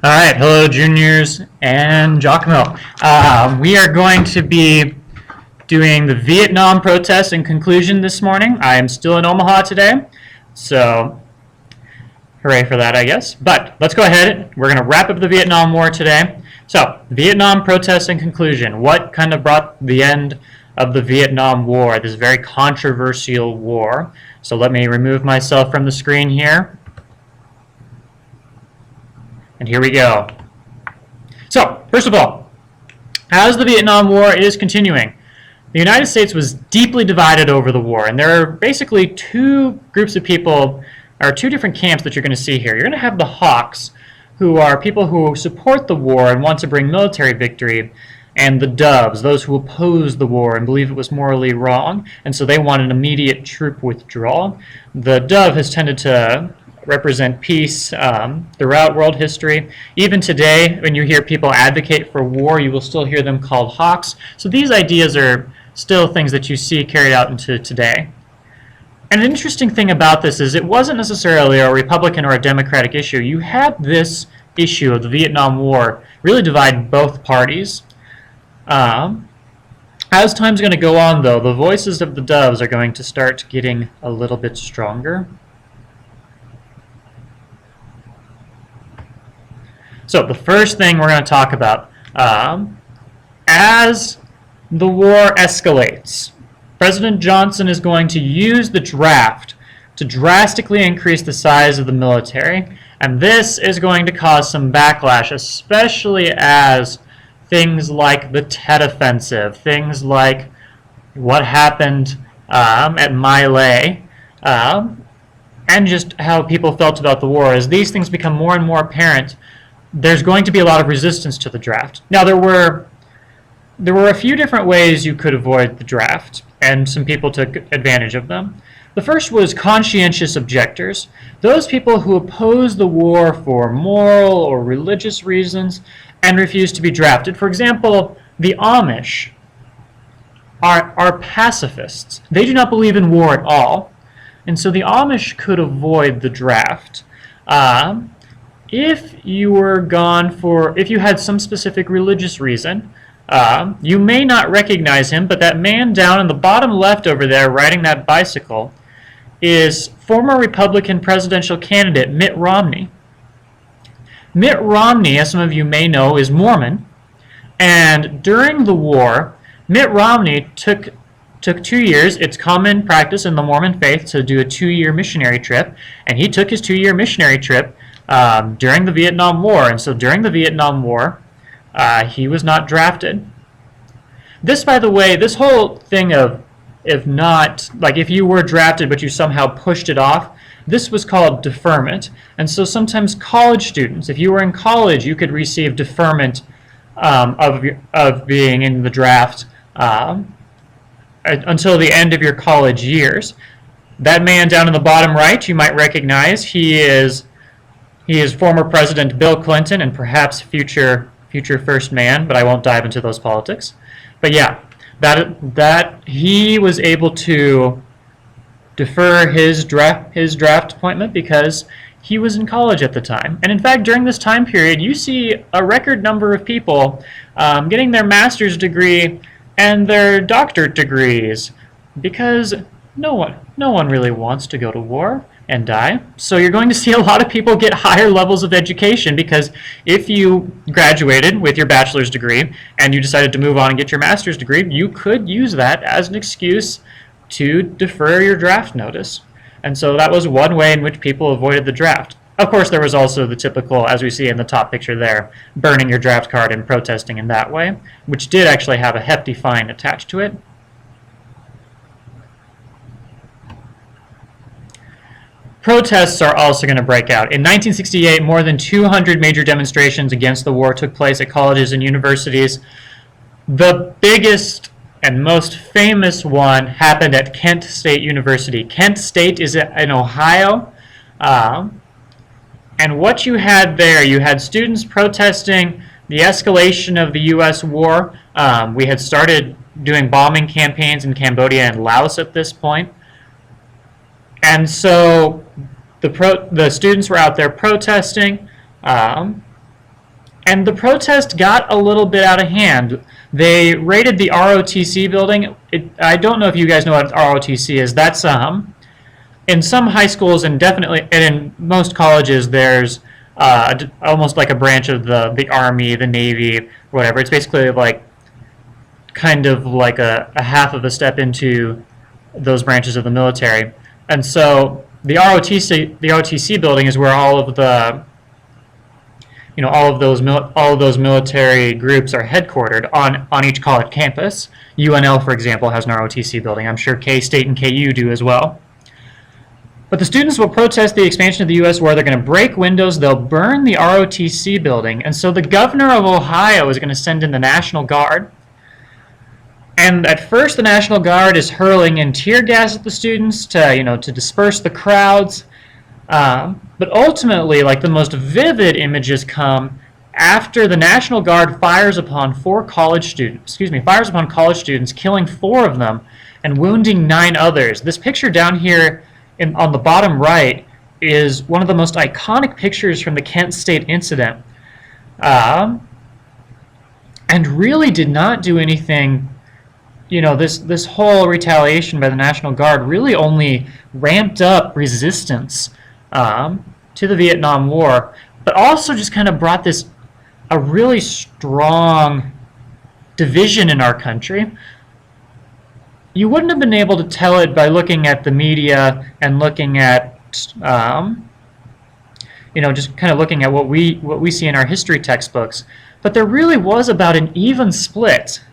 All right, hello, juniors and Giacomo. We are going to be doing the Vietnam protest in conclusion this morning. I am still in Omaha today, so hooray for that, I guess. But let's go ahead. We're going to wrap up the Vietnam War today. So, Vietnam protest in conclusion. What kind of brought the end of the Vietnam War, this very controversial war? So let me remove myself from the screen here. And here we go. So, first of all, as the Vietnam War is continuing, the United States was deeply divided over the war, and there are basically two groups of people, or two different camps that you're going to see here. You're going to have the Hawks, who are people who support the war and want to bring military victory, and the Doves, those who oppose the war and believe it was morally wrong, and so they want an immediate troop withdrawal. The Dove has tended to represent peace throughout world history. Even today, when you hear people advocate for war, you will still hear them called hawks. So these ideas are still things that you see carried out into today. And an interesting thing about this is it wasn't necessarily a Republican or a Democratic issue. You had this issue of the Vietnam War really divide both parties. As time's going to go on, though, the voices of the Doves are going to start getting a little bit stronger. So the first thing we're going to talk about, as the war escalates, President Johnson is going to use the draft to drastically increase the size of the military, and this is going to cause some backlash, especially as things like the Tet Offensive, things like what happened at My Lai, and just how people felt about the war. As these things become more and more apparent, there's going to be a lot of resistance to the draft. Now, there were a few different ways you could avoid the draft, and some people took advantage of them. The first was conscientious objectors, those people who opposed the war for moral or religious reasons and refused to be drafted. For example, the Amish are pacifists. They do not believe in war at all, and so the Amish could avoid the draft. If you had some specific religious reason, you may not recognize him, but that man down in the bottom left over there riding that bicycle is former Republican presidential candidate Mitt Romney. Mitt Romney, as some of you may know, is Mormon, and during the war, Mitt Romney took 2 years. It's common practice in the Mormon faith to do a 2-year missionary trip, and he took his 2-year missionary trip during the Vietnam War, and so during the Vietnam War, he was not drafted. This, by the way, this whole thing of if you were drafted but you somehow pushed it off, this was called deferment. And so sometimes college students, if you were in college, you could receive deferment of being in the draft until the end of your college years. That man down in the bottom right, you might recognize. He is former President Bill Clinton and perhaps future first man, but I won't dive into those politics. But yeah, that he was able to defer his draft appointment because he was in college at the time. And in fact, during this time period, you see a record number of people getting their master's degree and their doctorate degrees because no one really wants to go to war and die. So you're going to see a lot of people get higher levels of education because if you graduated with your bachelor's degree and you decided to move on and get your master's degree, you could use that as an excuse to defer your draft notice. And so that was one way in which people avoided the draft. Of course, there was also the typical, as we see in the top picture there, burning your draft card and protesting in that way, which did actually have a hefty fine attached to it. Protests are also going to break out. In 1968, more than 200 major demonstrations against the war took place at colleges and universities. The biggest and most famous one happened at Kent State University. Kent State is in Ohio. And what you had there, you had students protesting the escalation of the U.S. war. We had started doing bombing campaigns in Cambodia and Laos at this point. And so the students were out there protesting. And the protest got a little bit out of hand. They raided the ROTC building. I don't know if you guys know what ROTC is. That's in some high schools and definitely and in most colleges, there's almost like a branch of the Army, the Navy, whatever. It's basically like kind of like a half of a step into those branches of the military. And so the ROTC building is where all of the all of those military groups are headquartered on each college campus. UNL, for example, has an ROTC building. I'm sure K-State and KU do as well. But the students will protest the expansion of the U.S. war. They're going to break windows. They'll burn the ROTC building. And so the governor of Ohio is going to send in the National Guard. And at first, the National Guard is hurling in tear gas at the students to disperse the crowds. But ultimately, like, the most vivid images come after the National Guard fires upon college students, killing 4 of them and wounding 9 others. This picture down here on the bottom right is one of the most iconic pictures from the Kent State incident, and really did not do anything. This whole retaliation by the National Guard really only ramped up resistance to the Vietnam War, but also just kind of brought a really strong division in our country. You wouldn't have been able to tell it by looking at the media and looking at, just kind of looking at what we see in our history textbooks. But there really was about an even split,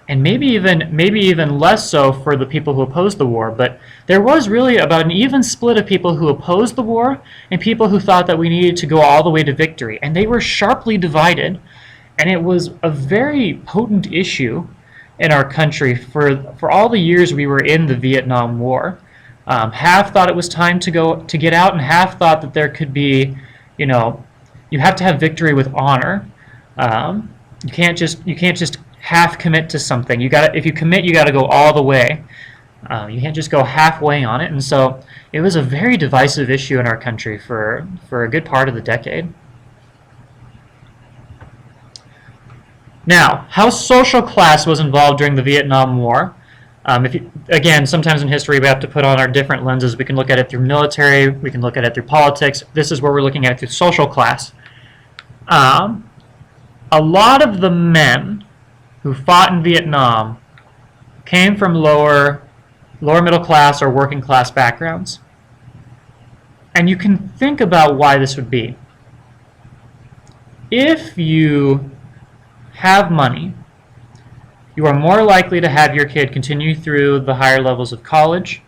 and maybe even less so for the people who opposed the war. But there was really about an even split of people who opposed the war and people who thought that we needed to go all the way to victory. And they were sharply divided, and it was a very potent issue in our country for all the years we were in the Vietnam War. Half thought it was time to get out, and half thought that there could be, you have to have victory with honor. You can't just half commit to something. If you commit, you got to go all the way. You can't just go halfway on it. And so it was a very divisive issue in our country for a good part of the decade. Now, how social class was involved during the Vietnam War. Again, sometimes in history we have to put on our different lenses. We can look at it through military, we can look at it through politics. This is where we're looking at it through social class. A lot of the men who fought in Vietnam came from lower middle class or working class backgrounds. And you can think about why this would be. If you have money, you are more likely to have your kid continue through the higher levels of college.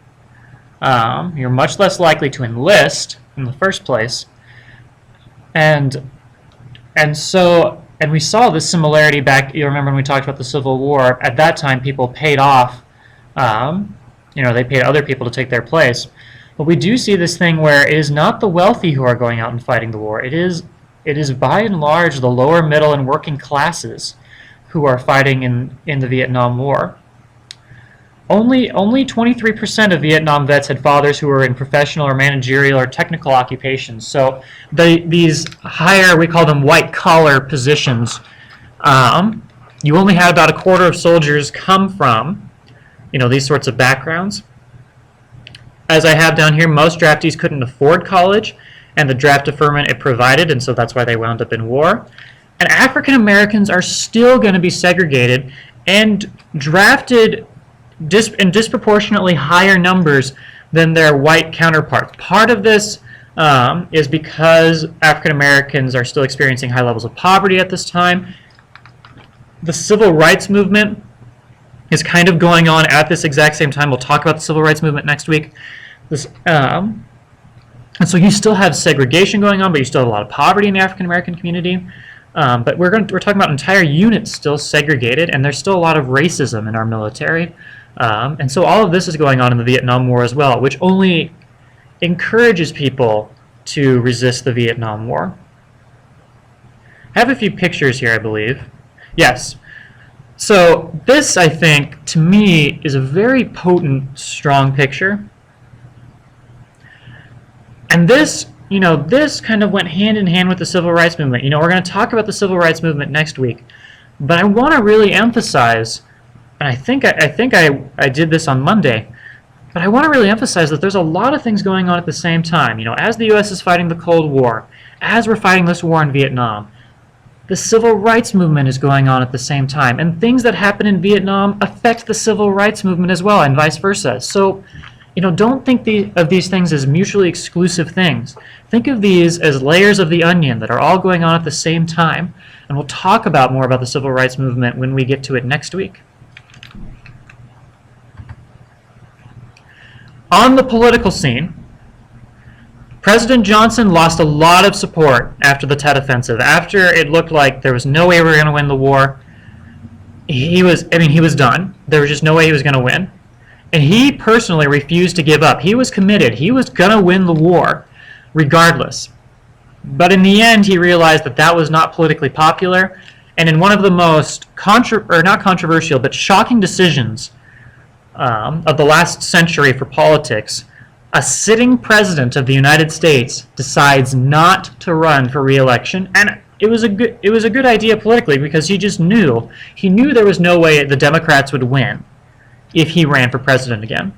You're much less likely to enlist in the first place. And we saw this similarity back, you remember when we talked about the Civil War, at that time people paid off, they paid other people to take their place. But we do see this thing where it is not the wealthy who are going out and fighting the war. It is by and large the lower middle and working classes who are fighting in the Vietnam War. Only 23% of Vietnam vets had fathers who were in professional or managerial or technical occupations. So these higher, we call them white-collar positions, you only had about a quarter of soldiers come from, these sorts of backgrounds. As I have down here, most draftees couldn't afford college, and the draft deferment it provided, and so that's why they wound up in war. And African Americans are still going to be segregated and drafted in disproportionately higher numbers than their white counterparts. Part of this is because African Americans are still experiencing high levels of poverty at this time. The civil rights movement is kind of going on at this exact same time. We'll talk about the civil rights movement next week. And so you still have segregation going on, but you still have a lot of poverty in the African American community. But we're talking about entire units still segregated, and there's still a lot of racism in our military. And so all of this is going on in the Vietnam War as well, which only encourages people to resist the Vietnam War. I have a few pictures here, I believe. Yes. So this, I think, to me, is a very potent, strong picture. And this this kind of went hand in hand with the civil rights movement. We're going to talk about the civil rights movement next week, but I want to really emphasize, and I think I did this on Monday, but I want to really emphasize that there's a lot of things going on at the same time. As the U.S. is fighting the Cold War, as we're fighting this war in Vietnam, the civil rights movement is going on at the same time, and things that happen in Vietnam affect the civil rights movement as well, and vice versa. So, don't think of these things as mutually exclusive things. Think of these as layers of the onion that are all going on at the same time, and we'll talk more about the civil rights movement when we get to it next week. On the political scene, President Johnson lost a lot of support after the Tet Offensive. After it looked like there was no way we were going to win the war, he was done. There was just no way he was going to win. And he personally refused to give up. He was committed. He was going to win the war regardless. But in the end, he realized that was not politically popular. And in one of the most not controversial, but shocking decisions of the last century for politics, a sitting president of the United States decides not to run for re-election, and it was a good idea politically because he knew there was no way the Democrats would win if he ran for president again.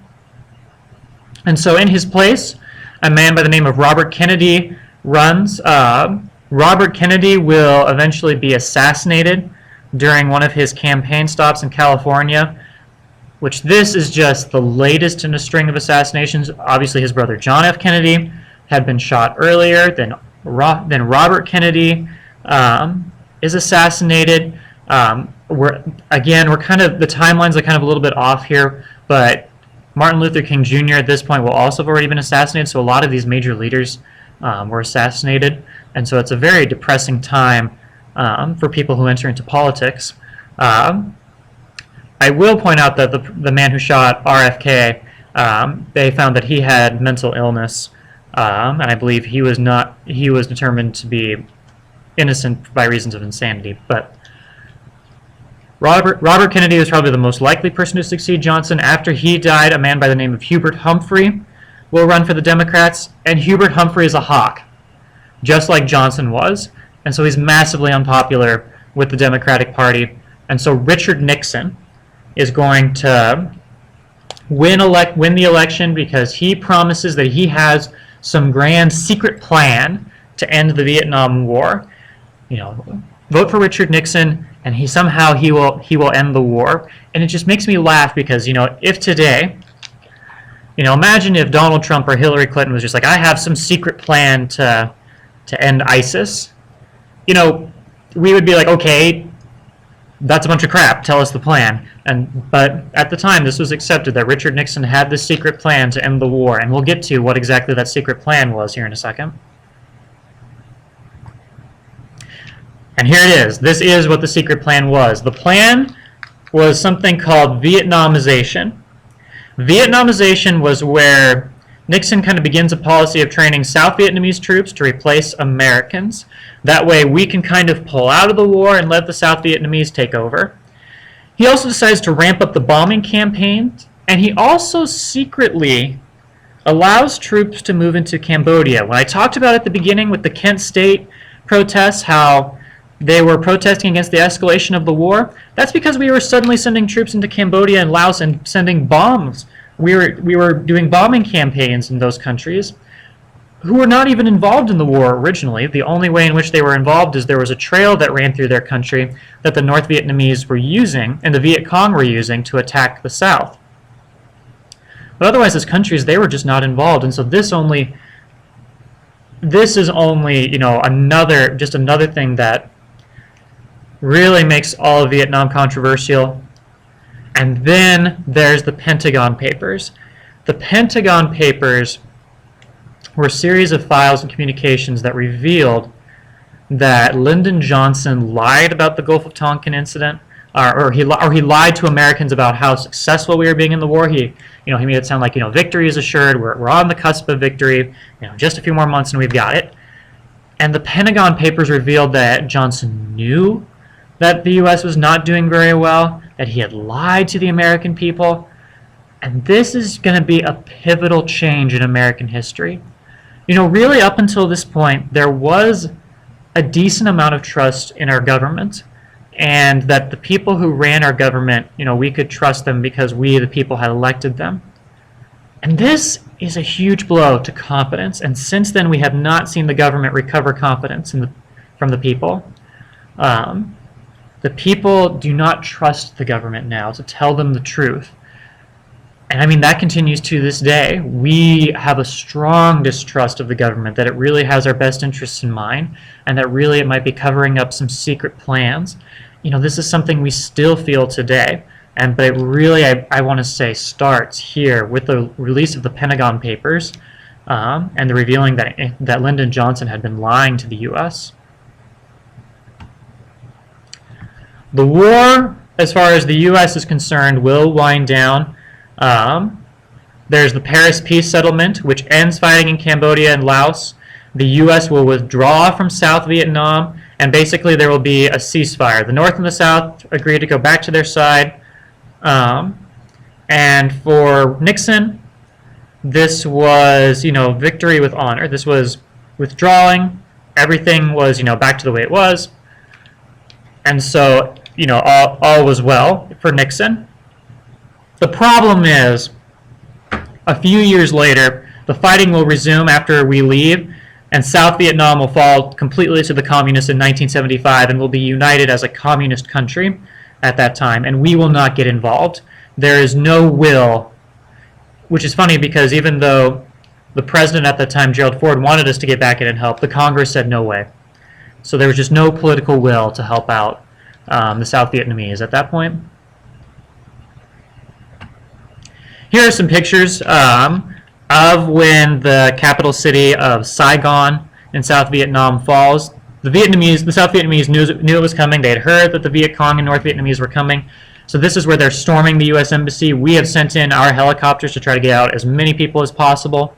And so in his place, a man by the name of Robert Kennedy runs. Robert Kennedy will eventually be assassinated during one of his campaign stops in California, which this is just the latest in a string of assassinations. Obviously, his brother John F. Kennedy had been shot earlier. Then Robert Kennedy is assassinated. The timelines are kind of a little bit off here, but Martin Luther King Jr. at this point will also have already been assassinated. So a lot of these major leaders were assassinated, and so it's a very depressing time for people who enter into politics. I will point out that the man who shot RFK, they found that he had mental illness, and I believe he was determined to be innocent by reasons of insanity. But Robert Kennedy was probably the most likely person to succeed Johnson. After he died, a man by the name of Hubert Humphrey will run for the Democrats, and Hubert Humphrey is a hawk, just like Johnson was, and so he's massively unpopular with the Democratic Party. And so Richard Nixon is going to win the election because he promises that he has some grand secret plan to end the Vietnam War. Vote for Richard Nixon, and he will end the war. And it just makes me laugh because if today, imagine if Donald Trump or Hillary Clinton was just like, I have some secret plan to end ISIS. We would be like, okay, that's a bunch of crap. Tell us the plan. But at the time, this was accepted that Richard Nixon had this secret plan to end the war, and we'll get to what exactly that secret plan was here in a second. And here it is. This is what the secret plan was. The plan was something called Vietnamization. Vietnamization was where Nixon kind of begins a policy of training South Vietnamese troops to replace Americans. That way we can kind of pull out of the war and let the South Vietnamese take over. He also decides to ramp up the bombing campaigns, and he also secretly allows troops to move into Cambodia. When I talked about at the beginning with the Kent State protests, how they were protesting against the escalation of the war, that's because we were suddenly sending troops into Cambodia and Laos and sending bombs. We were doing bombing campaigns in those countries who were not even involved in the war originally. The only way in which they were involved is there was a trail that ran through their country that the North Vietnamese were using and the Viet Cong were using to attack the South. But otherwise, as countries, they were just not involved, and so this is only another thing that really makes all of Vietnam controversial. And then there's the Pentagon Papers. The Pentagon Papers were a series of files and communications that revealed that Lyndon Johnson lied about the Gulf of Tonkin incident, or he lied to Americans about how successful we were being in the war. He made it sound like victory is assured. We're on the cusp of victory. Just a few more months and we've got it. And the Pentagon Papers revealed that Johnson knew that the U.S. was not doing very well, that he had lied to the American people, and this is going to be a pivotal change in American history. Really up until this point, there was a decent amount of trust in our government, and that the people who ran our government, we could trust them because we, the people, had elected them. And this is a huge blow to confidence, and since then we have not seen the government recover confidence from the people. The people do not trust the government now to tell them the truth. And I mean, that continues to this day. We have a strong distrust of the government, that it really has our best interests in mind, and that really it might be covering up some secret plans. This is something we still feel today. But it really, I want to say, starts here with the release of the Pentagon Papers and the revealing that Lyndon Johnson had been lying to the U.S. The war, as far as the U.S. is concerned, will wind down. There's the Paris Peace Settlement, which ends fighting in Cambodia and Laos. The U.S. will withdraw from South Vietnam, and basically there will be a ceasefire. The North and the South agree to go back to their side. And for Nixon, this was, victory with honor. This was withdrawing. Everything was, back to the way it was. And so, all was well for Nixon. The problem is, a few years later, the fighting will resume after we leave, and South Vietnam will fall completely to the communists in 1975 and will be united as a communist country at that time, and we will not get involved. There is no will, which is funny because even though the president at that time, Gerald Ford, wanted us to get back in and help, the Congress said no way. So there was just no political will to help out the South Vietnamese at that point. Here are some pictures of when the capital city of Saigon in South Vietnam falls. The South Vietnamese knew it was coming. They had heard that the Viet Cong and North Vietnamese were coming. So this is where they're storming the U.S. Embassy. We have sent in our helicopters to try to get out as many people as possible.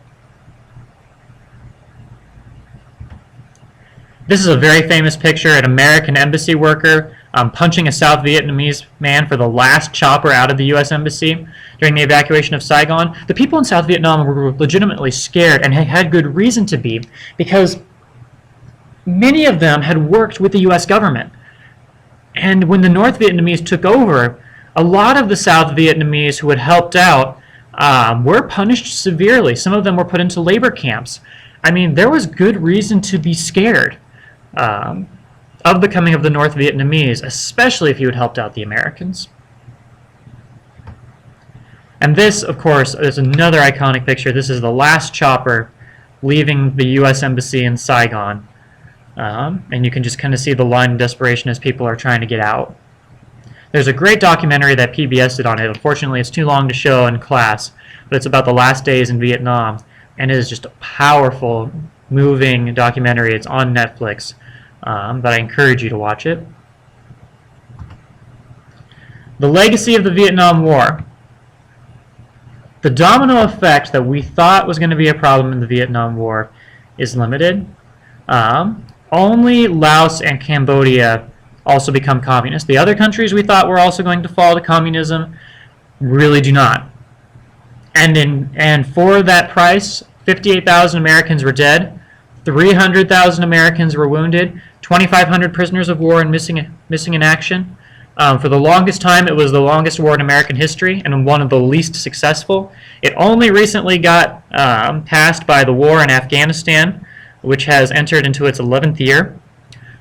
This is a very famous picture, an American embassy worker punching a South Vietnamese man for the last chopper out of the U.S. Embassy during the evacuation of Saigon. The people in South Vietnam were legitimately scared, and had good reason to be, because many of them had worked with the U.S. government. And when the North Vietnamese took over, a lot of the South Vietnamese who had helped out were punished severely. Some of them were put into labor camps. I mean, there was good reason to be scared of the coming of the North Vietnamese, especially if you had helped out the Americans. And this, of course, is another iconic picture. This is the last chopper leaving the U.S. Embassy in Saigon. And you can just kind of see the line of desperation as people are trying to get out. There's a great documentary that PBS did on it. Unfortunately, it's too long to show in class, but it's about the last days in Vietnam, and it is just a powerful, moving documentary. It's on Netflix, but I encourage you to watch it. The legacy of the Vietnam War. The domino effect that we thought was going to be a problem in the Vietnam War is limited. Only Laos and Cambodia also become communist. The other countries we thought were also going to fall to communism really do not. And for that price, 58,000 Americans were dead, 300,000 Americans were wounded, 2,500 prisoners of war and missing in action. For the longest time, it was the longest war in American history and one of the least successful. It only recently got passed by the war in Afghanistan, which has entered into its 11th year.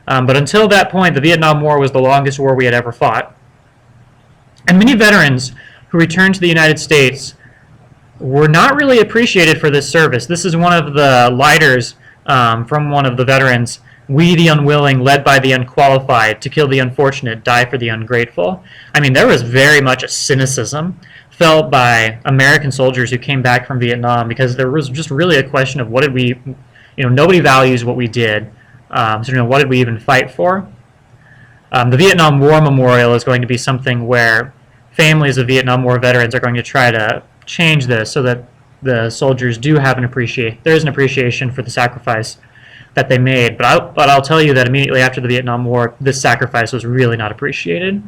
But until that point, the Vietnam War was the longest war we had ever fought. And many veterans who returned to the United States were not really appreciated for this service. This is one of the lighters from one of the veterans. "We the unwilling, led by the unqualified, to kill the unfortunate, die for the ungrateful." I mean, there was very much a cynicism felt by American soldiers who came back from Vietnam, because there was just really a question of what did we, nobody values what we did. So what did we even fight for? The Vietnam War Memorial is going to be something where families of Vietnam War veterans are going to try to change this so that the soldiers do have there is an appreciation for the sacrifice that they made. But I'll tell you that immediately after the Vietnam War, this sacrifice was really not appreciated.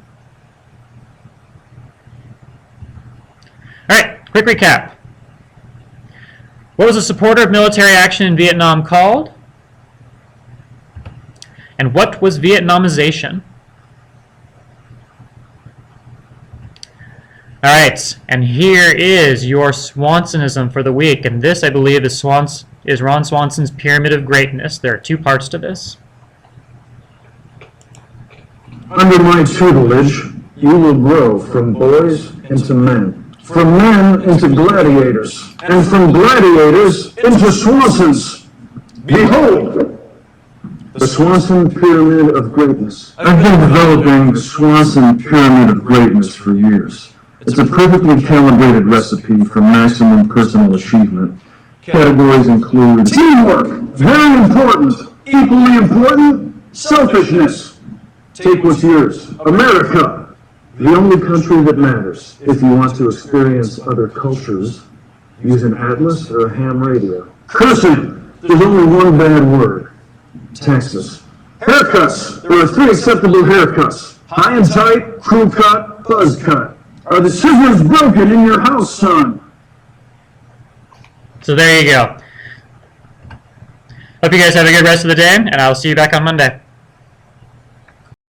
All right, quick recap. What was a supporter of military action in Vietnam called? And what was Vietnamization? All right, and here is your Swansonism for the week, and this, I believe, is Ron Swanson's Pyramid of Greatness. There are two parts to this. Under my tutelage, you will grow from boys into men, from men into gladiators, and from gladiators into Swansons. Behold, the Swanson Pyramid of Greatness. I've been developing the Swanson Pyramid of Greatness for years. It's a perfectly calibrated recipe for maximum personal achievement. Categories include teamwork, very important, equally important, selfishness. Take what's yours. America, the only country that matters. If you want to experience other cultures, use an atlas or a ham radio. Cursing, there's only one bad word. Texas. Haircuts, there are 3 acceptable haircuts. High and tight, crew cut, buzz cut. Are the scissors broken in your house, son? So there you go. Hope you guys have a good rest of the day, and I'll see you back on Monday.